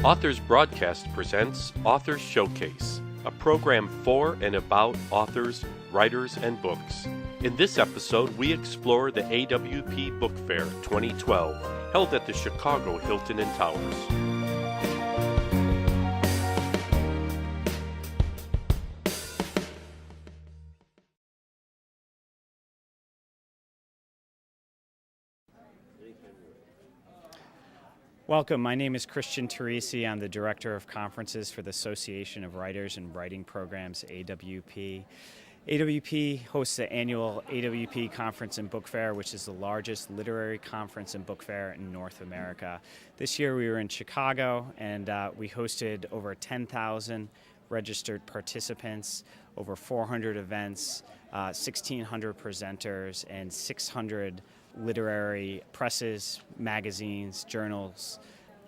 Authors Broadcast presents Authors Showcase, a program for and about authors, writers, and books. In this episode, we explore the AWP Book Fair 2012, held at the Chicago Hilton and Towers. Welcome. My name is Christian Teresi. I'm the Director of Conferences for the Association of Writers and Writing Programs, AWP. AWP hosts the annual AWP Conference and Book Fair, which is the largest literary conference and book fair in North America. This year we were in Chicago, and we hosted over 10,000 registered participants, over 400 events, 1,600 presenters, and 600 literary presses, magazines, journals,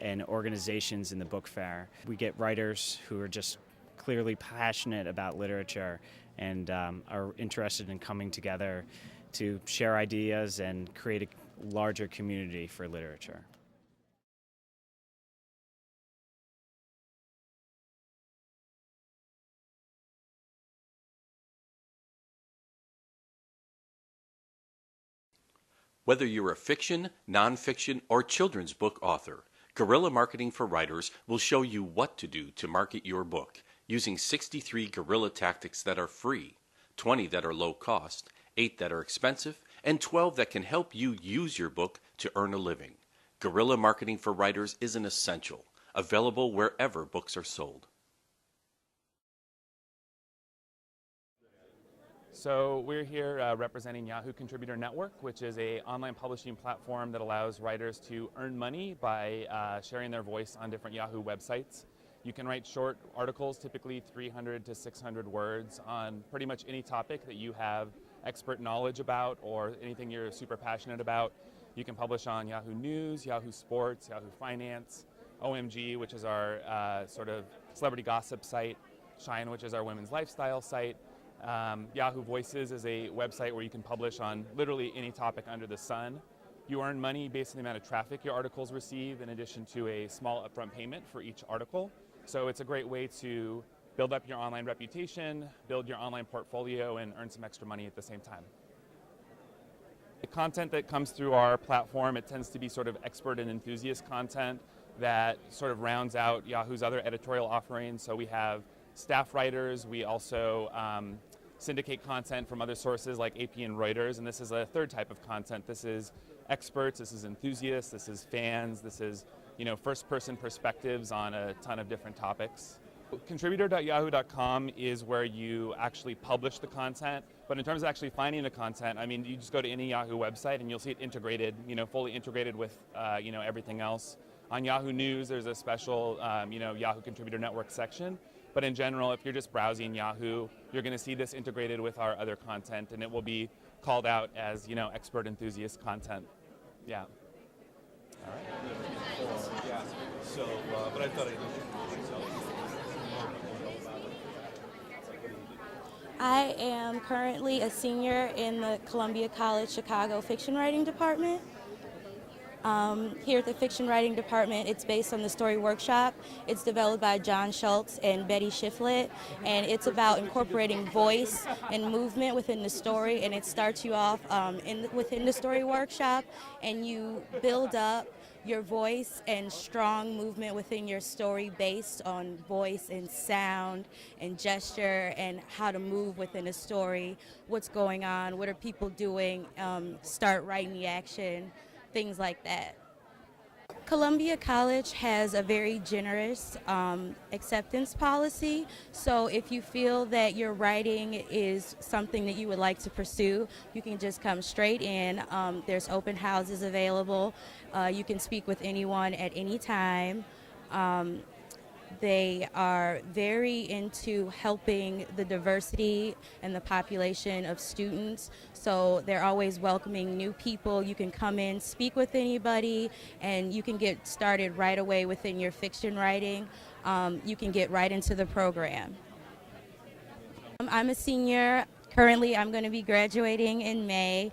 and organizations in the book fair. We get writers who are just clearly passionate about literature and are interested in coming together to share ideas and create a larger community for literature. Whether you're a fiction, nonfiction, or children's book author, Guerrilla Marketing for Writers will show you what to do to market your book using 63 guerrilla tactics that are free, 20 that are low cost, 8 that are expensive, and 12 that can help you use your book to earn a living. Guerrilla Marketing for Writers is an essential, available wherever books are sold. So we're here representing Yahoo Contributor Network, which is an online publishing platform that allows writers to earn money by sharing their voice on different Yahoo websites. You can write short articles, typically 300 to 600 words, on pretty much any topic that you have expert knowledge about or anything you're super passionate about. You can publish on Yahoo News, Yahoo Sports, Yahoo Finance, OMG, which is our sort of celebrity gossip site, Shine, which is our women's lifestyle site. Yahoo Voices is a website where you can publish on literally any topic under the sun. You earn money based on the amount of traffic your articles receive, in addition to a small upfront payment for each article. So it's a great way to build up your online reputation, build your online portfolio, and earn some extra money at the same time. The content that comes through our platform, it tends to be sort of expert and enthusiast content that sort of rounds out Yahoo's other editorial offerings. So we have staff writers, we also syndicate content from other sources like AP and Reuters, and this is a third type of content. This is experts, this is enthusiasts, this is fans, this is first-person perspectives on a ton of different topics. Contributor.yahoo.com is where you actually publish the content, but in terms of actually finding the content, I mean, you just go to any Yahoo website and you'll see it integrated, fully integrated with everything else. On Yahoo News, there's a special Yahoo Contributor Network section. But in general, if you're just browsing Yahoo, you're going to see this integrated with our other content, and it will be called out as, expert enthusiast content. Yeah. All right. Yeah. So, but I thought I am currently a senior in the Columbia College Chicago Fiction Writing Department. Here at the Fiction Writing Department, it's based on the Story Workshop. It's developed by John Schultz and Betty Shiflett, and it's about incorporating voice and movement within the story, and it starts you off within the Story Workshop, and you build up your voice and strong movement within your story based on voice and sound and gesture and how to move within a story, what's going on, what are people doing, start writing the action, things like that. Columbia College has a very generous acceptance policy, so if you feel that your writing is something that you would like to pursue, you can just come straight in. There's open houses available. You can speak with anyone at any time. They are very into helping the diversity and the population of students, so they're always welcoming new people. You can come in, speak with anybody, and you can get started right away within your fiction writing. You can get right into the program. I'm a senior. Currently, I'm going to be graduating in May.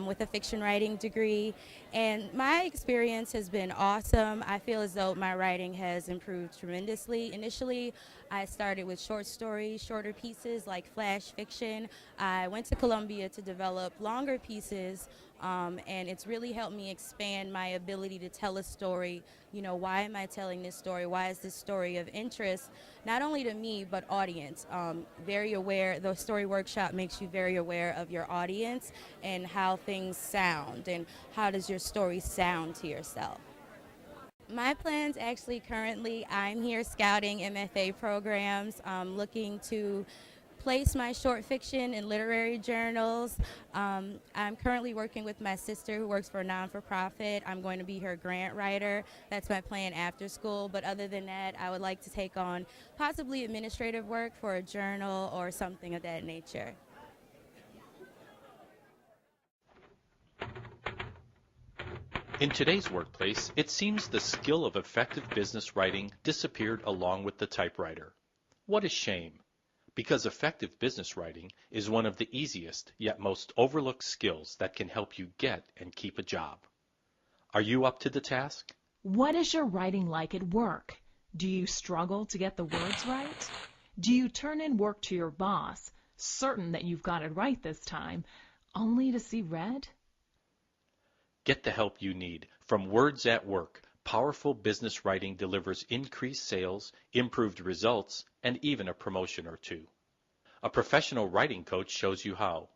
with a fiction writing degree. And my experience has been awesome. I feel as though my writing has improved tremendously. Initially, I started with short stories, shorter pieces like flash fiction. I went to Columbia to develop longer pieces, and it's really helped me expand my ability to tell a story. You know, why am I telling this story? Why is this story of interest, not only to me, but audience? Very aware, the story workshop makes you very aware of your audience and how things sound and how does your story sound to yourself. My plans actually currently, I'm here scouting MFA programs, looking to place my short fiction in literary journals. I'm currently working with my sister who works for a non-for-profit. I'm going to be her grant writer. That's my plan after school. But other than that, I would like to take on possibly administrative work for a journal or something of that nature. In today's workplace, it seems the skill of effective business writing disappeared along with the typewriter. What a shame, because effective business writing is one of the easiest yet most overlooked skills that can help you get and keep a job. Are you up to the task? What is your writing like at work? Do you struggle to get the words right? Do you turn in work to your boss, certain that you've got it right this time, only to see red? Get the help you need. From Words at Work, powerful business writing delivers increased sales, improved results, and even a promotion or two. A professional writing coach shows you how.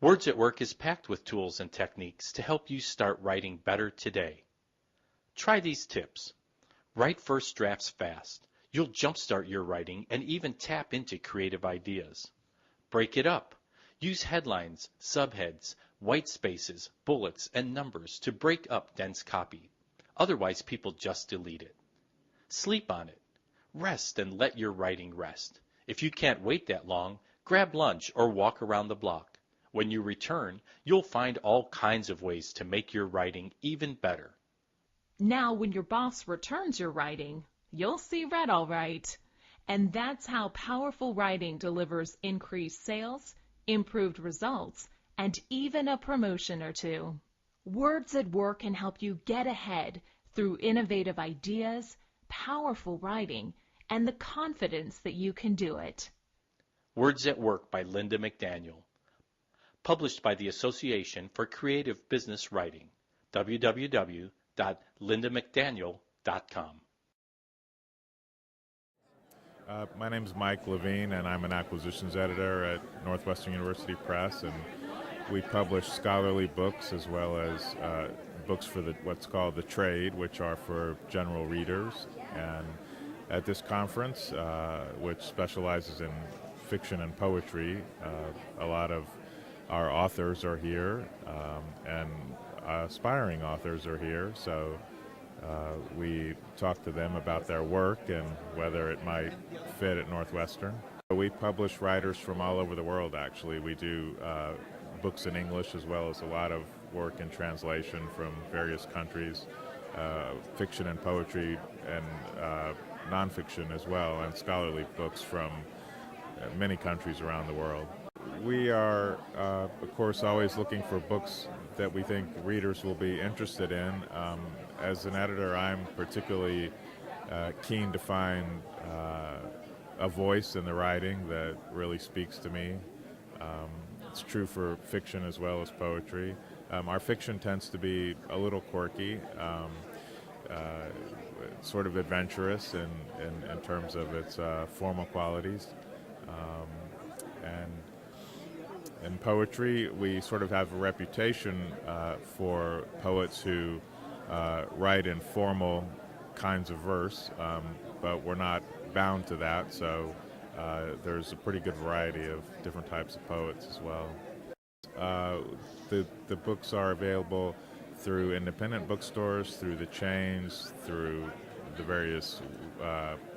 Words at Work is packed with tools and techniques to help you start writing better today. Try these tips. Write first drafts fast. You'll jumpstart your writing and even tap into creative ideas. Break it up. Use headlines, subheads, white spaces, bullets, and numbers to break up dense copy. Otherwise, people just delete it. Sleep on it. Rest and let your writing rest. If you can't wait that long, grab lunch or walk around the block. When you return, you'll find all kinds of ways to make your writing even better. Now, when your boss returns your writing, you'll see red all right. And that's how powerful writing delivers increased sales, improved results, and even a promotion or two. Words at Work can help you get ahead through innovative ideas, powerful writing, and the confidence that you can do it. Words at Work by Linda McDaniel. Published by the Association for Creative Business Writing. www.lindamcdaniel.com. My name is Mike Levine, and I'm an acquisitions editor at Northwestern University Press, and we publish scholarly books as well as books for what's called the trade, which are for general readers. And at this conference, which specializes in fiction and poetry, a lot of our authors are here, and aspiring authors are here. So we talk to them about their work and whether it might fit at Northwestern. We publish writers from all over the world, actually. We do books in English as well as a lot of work in translation from various countries, fiction and poetry and nonfiction as well, and scholarly books from many countries around the world. We are, of course, always looking for books that we think readers will be interested in. As an editor, I'm particularly keen to find a voice in the writing that really speaks to me. It's true for fiction as well as poetry. Our fiction tends to be a little quirky, sort of adventurous in terms of its formal qualities. And in poetry, we sort of have a reputation for poets who write in formal kinds of verse, but we're not bound to that, so there's a pretty good variety of different types of poets as well. The books are available through independent bookstores, through the chains, through the various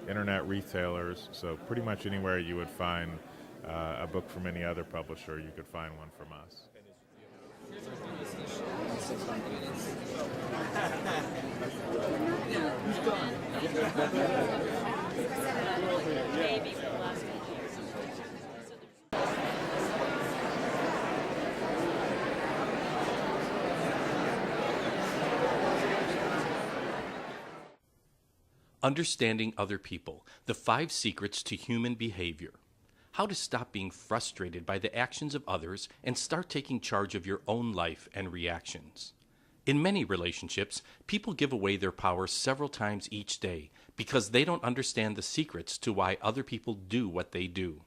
internet retailers, so pretty much anywhere you would find a book from any other publisher, you could find one from us. Understanding Other People, The 5 Secrets to Human Behavior. How to stop being frustrated by the actions of others and start taking charge of your own life and reactions. In many relationships, people give away their power several times each day because they don't understand the secrets to why other people do what they do.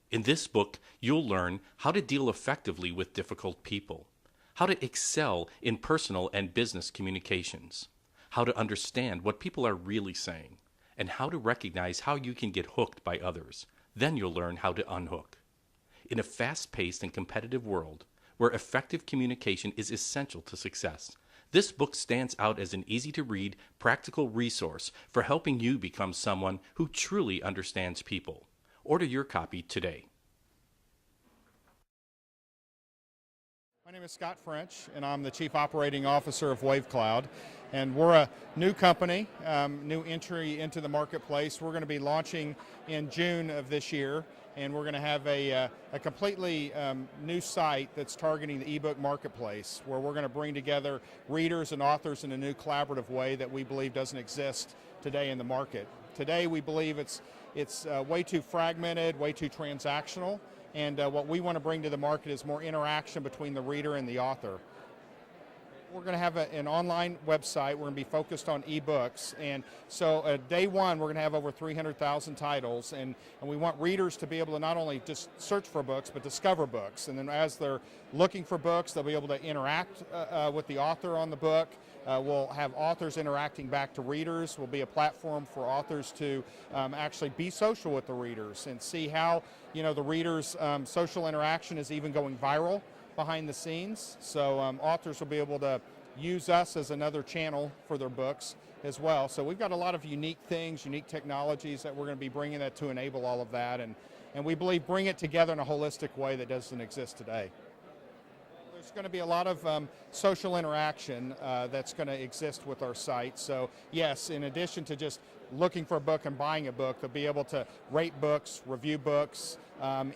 In this book, you'll learn how to deal effectively with difficult people, how to excel in personal and business communications, how to understand what people are really saying, and how to recognize how you can get hooked by others. Then you'll learn how to unhook. In a fast-paced and competitive world, where effective communication is essential to success, this book stands out as an easy-to-read, practical resource for helping you become someone who truly understands people. Order your copy today. My name is Scott French, and I'm the Chief Operating Officer of WaveCloud. And we're a new company, new entry into the marketplace. We're going to be launching in June of this year, and we're going to have a completely new site that's targeting the ebook marketplace, where we're going to bring together readers and authors in a new collaborative way that we believe doesn't exist today in the market. Today we believe it's way too fragmented, way too transactional, and what we want to bring to the market is more interaction between the reader and the author. We're going to have an online website. We're going to be focused on ebooks, and so day one we're going to have over 300,000 titles, and we want readers to be able to not only just search for books but discover books, and then as they're looking for books they'll be able to interact with the author on the book. We'll have authors interacting back to readers. We'll be a platform for authors to actually be social with the readers and see how the readers' social interaction is even going viral behind the scenes. So authors will be able to use us as another channel for their books as well. So we've got a lot of unique things, unique technologies that we're going to be bringing that to enable all of that, and we believe bring it together in a holistic way that doesn't exist today. There's going to be a lot of social interaction that's going to exist with our site. So yes, in addition to just looking for a book and buying a book, they'll be able to rate books, review books,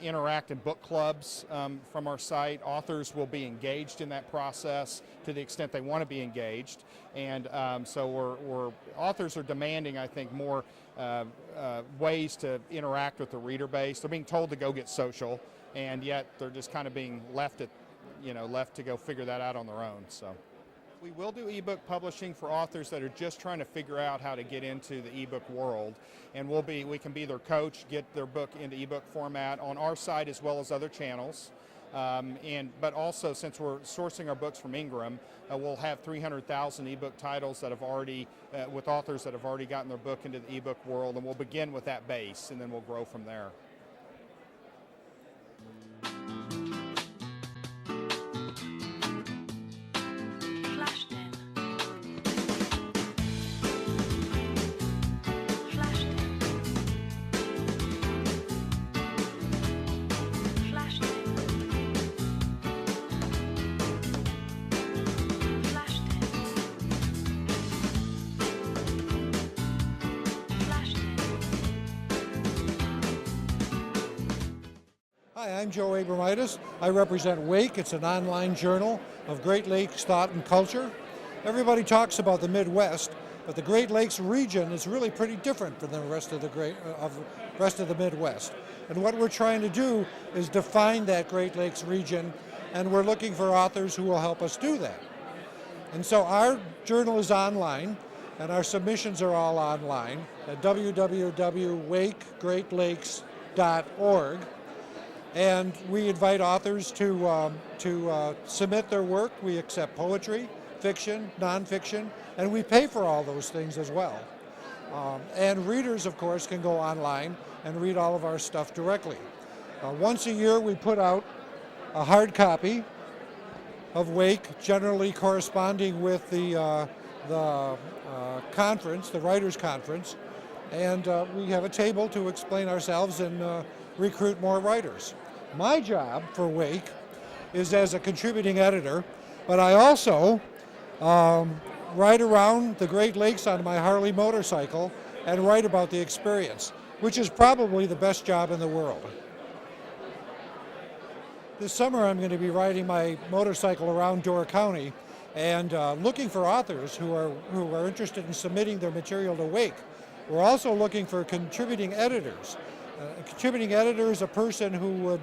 interact in book clubs from our site. Authors will be engaged in that process to the extent they want to be engaged, and so authors are demanding, I think, more ways to interact with the reader base. They're being told to go get social, and yet they're just kind of being left to go figure that out on their own. So we will do ebook publishing for authors that are just trying to figure out how to get into the ebook world, and we can be their coach, get their book into ebook format on our site as well as other channels. But also, since we're sourcing our books from Ingram, we'll have 300,000 ebook titles that have already, with authors that have already gotten their book into the ebook world, and we'll begin with that base, and then we'll grow from there. Hi, I'm Joe Abramitis. I represent Wake. It's an online journal of Great Lakes thought and culture. Everybody talks about the Midwest, but the Great Lakes region is really pretty different from the rest of the Midwest. And what we're trying to do is define that Great Lakes region, and we're looking for authors who will help us do that. And so our journal is online, and our submissions are all online at www.wakegreatlakes.org. And we invite authors to submit their work. We accept poetry, fiction, nonfiction, and we pay for all those things as well. And readers, of course, can go online and read all of our stuff directly. Once a year, we put out a hard copy of Wake, generally corresponding with the conference, the Writers' Conference, and we have a table to explain ourselves and recruit more writers. My job for Wake is as a contributing editor, but I also ride around the Great Lakes on my Harley motorcycle and write about the experience, which is probably the best job in the world. This summer I'm going to be riding my motorcycle around Door County and looking for authors who are interested in submitting their material to Wake. We're also looking for contributing editors. A contributing editor is a person who would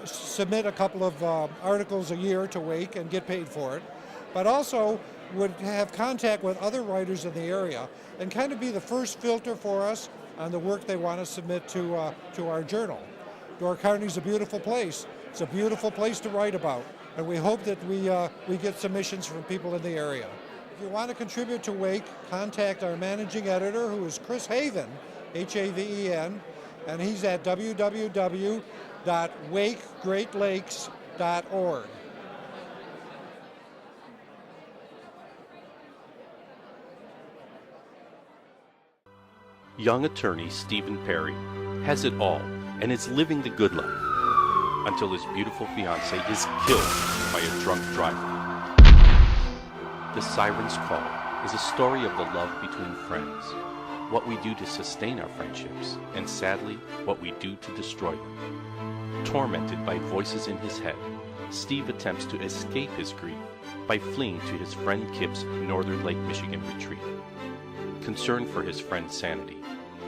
submit a couple of articles a year to Wake and get paid for it, but also would have contact with other writers in the area and kind of be the first filter for us on the work they want to submit to our journal. Door Carney's a beautiful place. It's a beautiful place to write about, and we hope that we get submissions from people in the area. If you want to contribute to Wake, contact our managing editor, who is Chris Haven, Haven, and he's at www.wakegreatlakes.org. Young attorney Stephen Perry has it all and is living the good life until his beautiful fiancée is killed by a drunk driver. The Siren's Call is a story of the love between friends, what we do to sustain our friendships, and sadly, what we do to destroy them. Tormented by voices in his head, Steve attempts to escape his grief by fleeing to his friend Kip's Northern Lake, Michigan retreat. Concerned for his friend's sanity,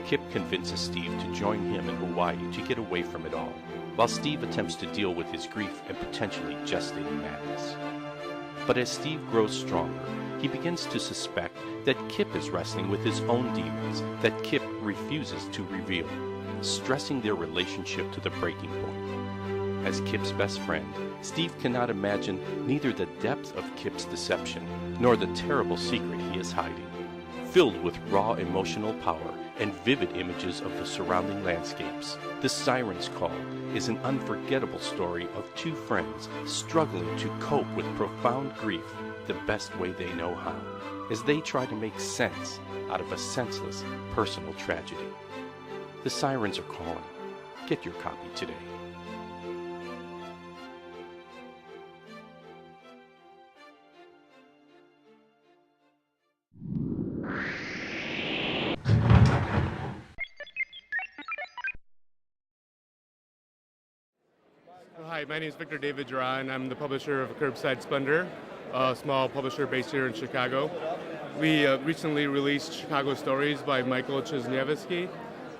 Kip convinces Steve to join him in Hawaii to get away from it all, while Steve attempts to deal with his grief and potentially gestating madness. But as Steve grows stronger, he begins to suspect that Kip is wrestling with his own demons that Kip refuses to reveal, stressing their relationship to the breaking point. As Kip's best friend, Steve cannot imagine neither the depth of Kip's deception nor the terrible secret he is hiding. Filled with raw emotional power and vivid images of the surrounding landscapes, The Siren's Call is an unforgettable story of two friends struggling to cope with profound grief the best way they know how, as they try to make sense out of a senseless personal tragedy. The Sirens are calling. Get your copy today. Hi, my name is Victor David Duran. I'm the publisher of Curbside Splendor, a small publisher based here in Chicago. We recently released Chicago Stories by Michael Chesniewski.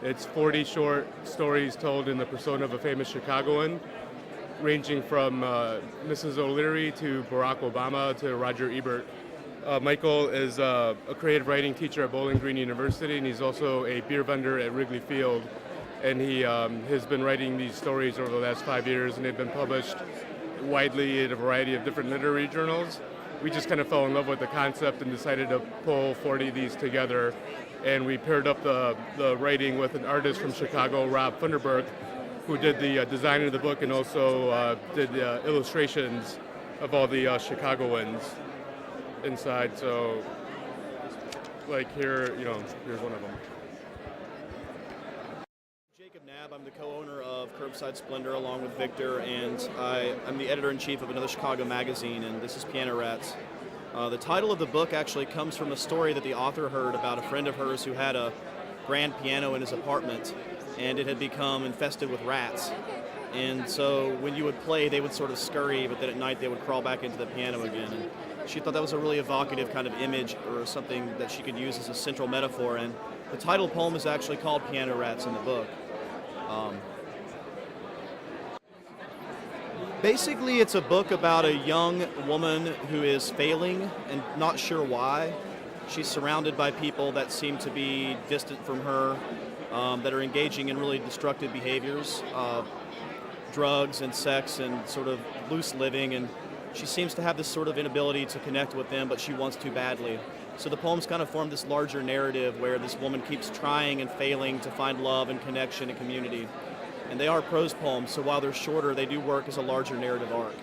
It's 40 short stories told in the persona of a famous Chicagoan, ranging from Mrs. O'Leary to Barack Obama to Roger Ebert. Michael is a creative writing teacher at Bowling Green University, and he's also a beer vendor at Wrigley Field. And he has been writing these stories over the last 5 years, and they've been published widely in a variety of different literary journals. We just kind of fell in love with the concept and decided to pull 40 of these together. And we paired up the writing with an artist from Chicago, Rob Funderburg, who did the design of the book and also did the illustrations of all the Chicagoans inside. So, like here, here's one of them. I'm the co-owner of Curbside Splendor along with Victor, and I'm the editor-in-chief of another Chicago magazine, and this is Piano Rats. The title of the book actually comes from a story that the author heard about a friend of hers who had a grand piano in his apartment, and it had become infested with rats. And so when you would play, they would sort of scurry, but then at night they would crawl back into the piano again. And she thought that was a really evocative kind of image or something that she could use as a central metaphor. And the title poem is actually called Piano Rats in the book. Basically, it's a book about a young woman who is failing and not sure why. She's surrounded by people that seem to be distant from her, that are engaging in really destructive behaviors, drugs and sex and sort of loose living, and she seems to have this sort of inability to connect with them, but she wants to badly. So the poems kind of form this larger narrative where this woman keeps trying and failing to find love and connection and community. And they are prose poems, so while they're shorter, they do work as a larger narrative arc.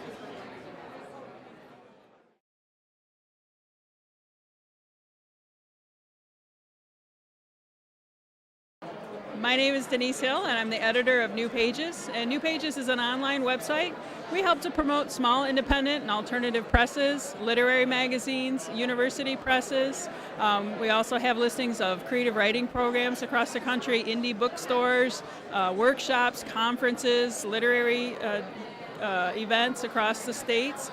My name is Denise Hill, and I'm the editor of New Pages. And New Pages is an online website. We help to promote small independent and alternative presses, literary magazines, university presses. We also have listings of creative writing programs across the country, indie bookstores, workshops, conferences, literary events across the states.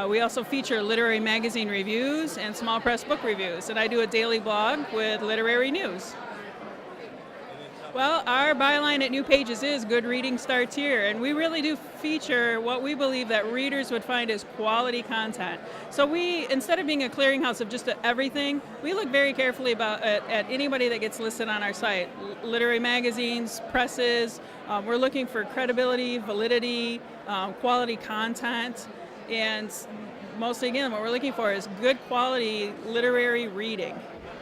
We also feature literary magazine reviews and small press book reviews. And I do a daily blog with literary news. Well, our byline at New Pages is good reading starts here, and we really do feature what we believe that readers would find as quality content. So we, instead of being a clearinghouse of just everything, we look very carefully at anybody that gets listed on our site. Literary magazines, presses, we're looking for credibility, validity, quality content, and mostly, again, what we're looking for is good quality literary reading.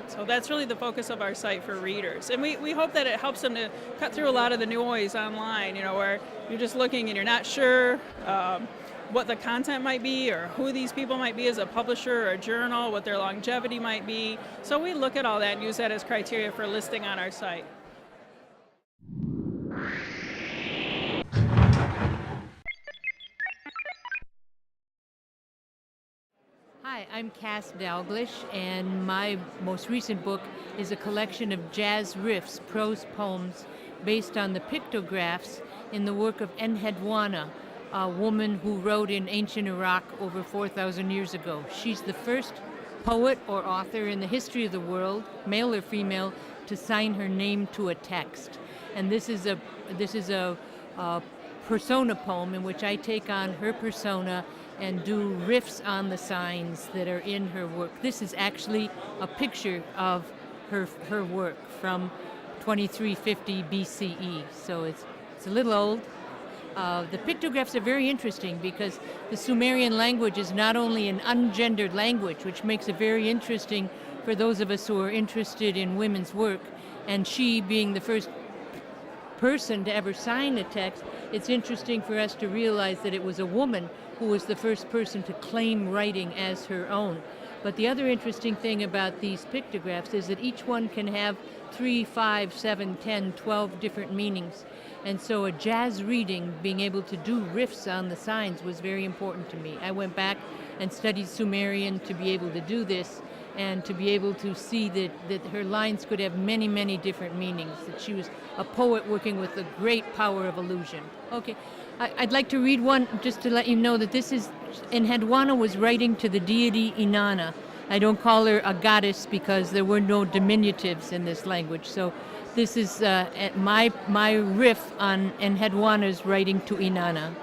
So that's really the focus of our site for readers. And we hope that it helps them to cut through a lot of the noise online, where you're just looking and you're not sure what the content might be or who these people might be as a publisher or a journal, what their longevity might be. So we look at all that and use that as criteria for listing on our site. Hi, I'm Cass Daglish, and my most recent book is a collection of jazz riffs, prose poems, based on the pictographs in the work of Enheduanna, a woman who wrote in ancient Iraq over 4,000 years ago. She's the first poet or author in the history of the world, male or female, to sign her name to a text. And this is a persona poem in which I take on her persona and do riffs on the signs that are in her work. This is actually a picture of her work from 2350 BCE, so it's a little old. The pictographs are very interesting because the Sumerian language is not only an ungendered language, which makes it very interesting for those of us who are interested in women's work, and she being the first person to ever sign a text, it's interesting for us to realize that it was a woman who was the first person to claim writing as her own. But the other interesting thing about these pictographs is that each one can have 3, 5, 7, 10, 12 different meanings. And so a jazz reading, being able to do riffs on the signs, was very important to me. I went back and studied Sumerian to be able to do this, and to be able to see that her lines could have many, many different meanings, that she was a poet working with the great power of illusion. Okay, I'd like to read one just to let you know that this is, Enheduanna was writing to the deity Inanna. I don't call her a goddess because there were no diminutives in this language. So this is my riff on Enheduanna's writing to Inanna.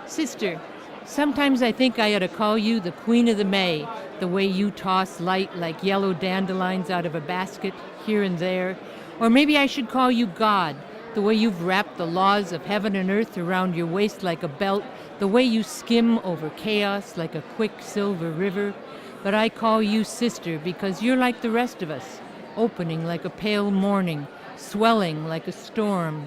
Sister, sometimes I think I ought to call you the Queen of the May, the way you toss light like yellow dandelions out of a basket here and there. Or maybe I should call you God, the way you've wrapped the laws of heaven and earth around your waist like a belt, the way you skim over chaos like a quick silver river. But I call you sister because you're like the rest of us, opening like a pale morning, swelling like a storm,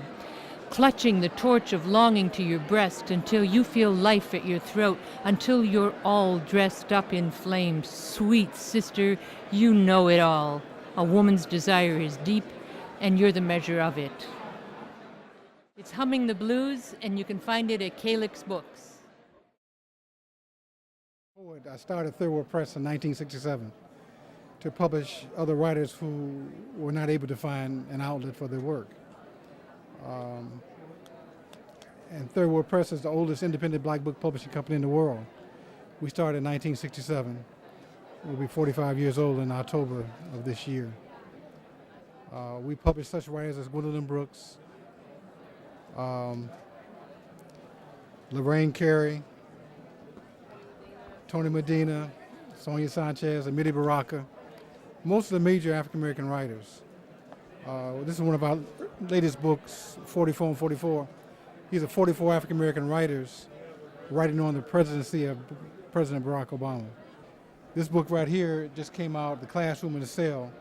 clutching the torch of longing to your breast until you feel life at your throat, until you're all dressed up in flames. Sweet sister, you know it all. A woman's desire is deep, and you're the measure of it. It's Humming the Blues, and you can find it at CALYX Books. I started Third World Press in 1967 to publish other writers who were not able to find an outlet for their work. And Third World Press is the oldest independent black book publishing company in the world. We started in 1967. We'll be 45 years old in October of this year. We publish such writers as Gwendolyn Brooks, Lorraine Carey, Tony Medina, Sonia Sanchez, Amiri Baraka, most of the major African-American writers. This is one of our latest books, 44 and 44. These are 44 African-American writers writing on the presidency of President Barack Obama. This book right here just came out, The Classroom in the Cell,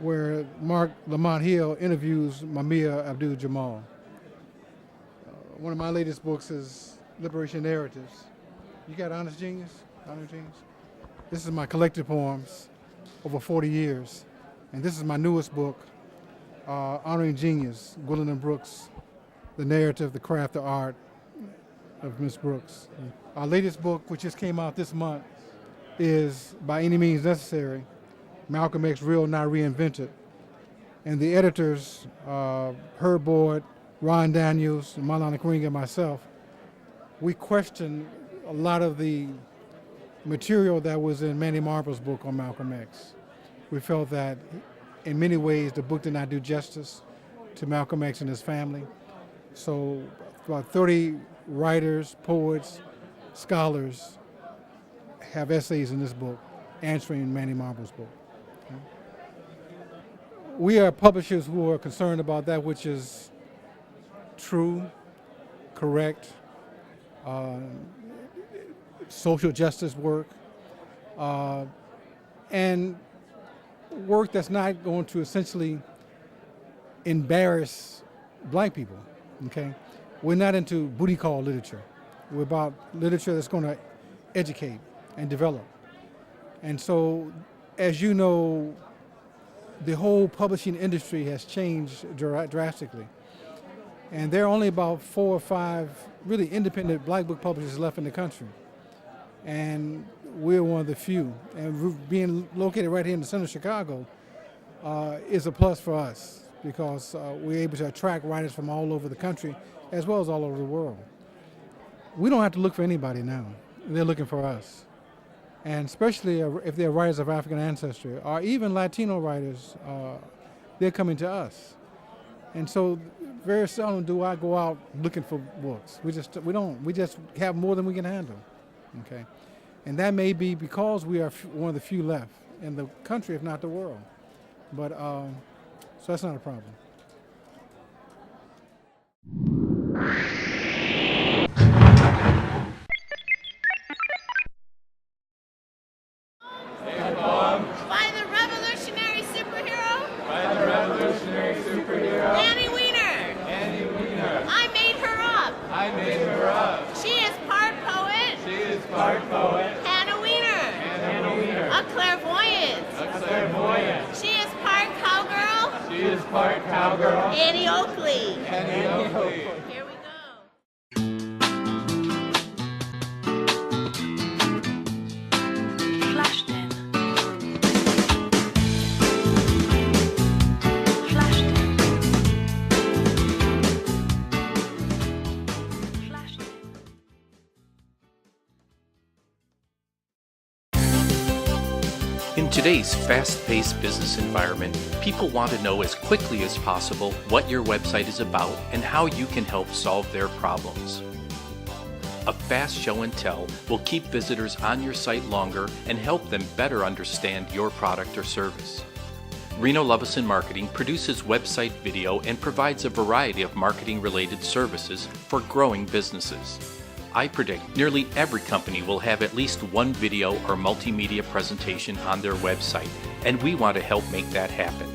where Mark Lamont Hill interviews Mamiya Abdul-Jamal. One of my latest books is Liberation Narratives. You got Honest Genius? Honest Genius? This is my collected poems over 40 years. And this is my newest book, Honoring Genius, Gwendolyn Brooks, the narrative, the craft, the art of Miss Brooks. Our latest book, which just came out this month, is By Any Means Necessary, Malcolm X Real Not Reinvented. And the editors, Herb Boyd, Ron Daniels, Maulana Kareem, and myself, we questioned a lot of the material that was in Manny Marvel's book on Malcolm X. We felt that in many ways, the book did not do justice to Malcolm X and his family. So about 30 writers, poets, scholars have essays in this book answering Manny Marble's book. Okay? We are publishers who are concerned about that which is true, correct, social justice work, and work that's not going to essentially embarrass black people, okay? We're not into booty call literature. We're about literature that's going to educate and develop. And so, as you know, the whole publishing industry has changed drastically. And there are only about 4 or 5 really independent black book publishers left in the country. And we're one of the few. And being located right here in the center of Chicago is a plus for us because we're able to attract writers from all over the country as well as all over the world. We don't have to look for anybody now. They're looking for us. And especially if they're writers of African ancestry or even Latino writers, they're coming to us. And so very seldom do I go out looking for books. We just have more than we can handle, okay? And that may be because we are one of the few left in the country, if not the world. But, so that's not a problem. By the revolutionary superhero. Annie Weiner. I made her up. She is part poet. Hannah Weiner. A clairvoyant. She is part cowgirl. Annie Oakley. Here we go. In today's fast-paced business environment, people want to know as quickly as possible what your website is about and how you can help solve their problems. A fast show and tell will keep visitors on your site longer and help them better understand your product or service. Reno Lovison Marketing produces website video and provides a variety of marketing-related services for growing businesses. I predict nearly every company will have at least one video or multimedia presentation on their website, and we want to help make that happen.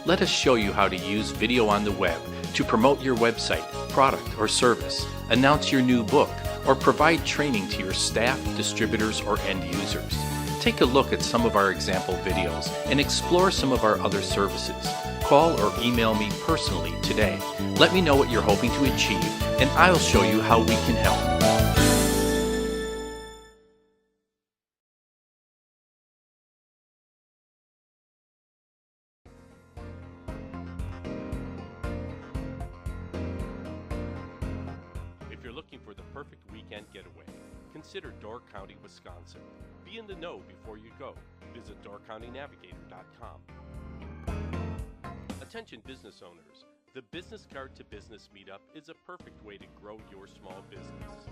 Let us show you how to use video on the web to promote your website, product, or service, announce your new book, or provide training to your staff, distributors, or end users. Take a look at some of our example videos and explore some of our other services. Call or email me personally today. Let me know what you're hoping to achieve, and I'll show you how we can help. If you're looking for the perfect weekend getaway, consider Door County, Wisconsin. Be in the know before you go. Visit doorcountynavigator.com. Attention business owners. The Business Card to Business Meetup is a perfect way to grow your small business.